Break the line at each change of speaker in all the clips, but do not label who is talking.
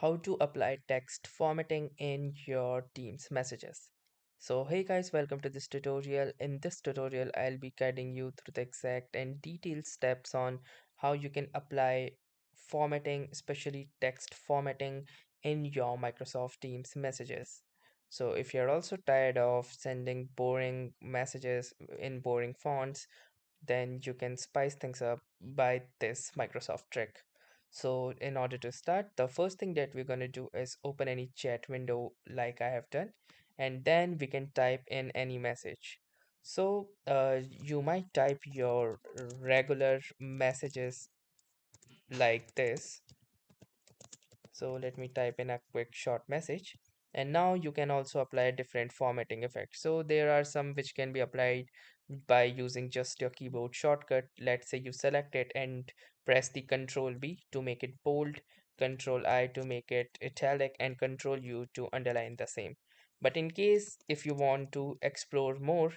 how to apply text formatting in your Teams messages. So hey guys, welcome to this tutorial. In this tutorial, I'll be guiding you through the exact and detailed steps on how you can apply formatting, especially text formatting in your Microsoft Teams messages. So if you're also tired of sending boring messages in boring fonts, then you can spice things up by this Microsoft trick. So in order to start, the first thing that we're going to do is open any chat window like I have done, and then we can type in any message. So you might type your regular messages like this. So let me type in a quick short message. And now you can also apply different formatting effects. So there are some which can be applied by using just your keyboard shortcut. Let's say you select it and press the Ctrl+B to make it bold, Ctrl+I to make it italic, and Ctrl+U to underline the same. But in case if you want to explore more,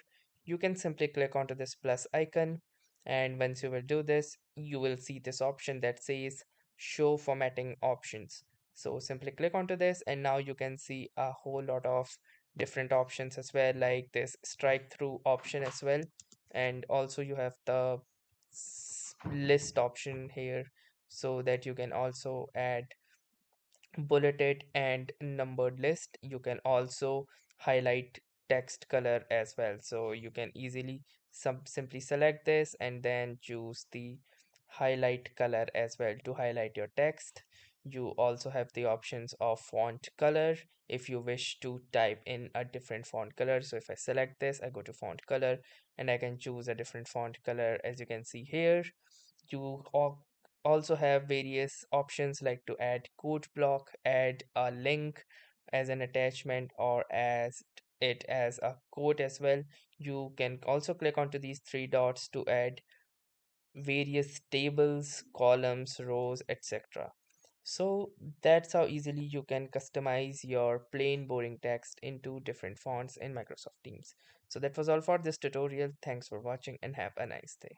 you can simply click onto this plus icon. And once you will do this, you will see this option that says show formatting options. So simply click onto this, and now you can see a whole lot of different options as well, like this strike through option as well. And also you have the list option here, so that you can also add bulleted and numbered list. You can also highlight text color as well. So you can easily simply select this and then choose the highlight color as well to highlight your text. You also have the options of font color if you wish to type in a different font color. So if I select this, I go to font color and I can choose a different font color. As you can see here, you also have various options like to add quote block, add a link as an attachment, or as it as a quote as well. You can also click onto these three dots to add various tables, columns, rows, etc. So that's how easily you can customize your plain boring text into different fonts in Microsoft Teams. So that was all for this tutorial. Thanks for watching and have a nice day.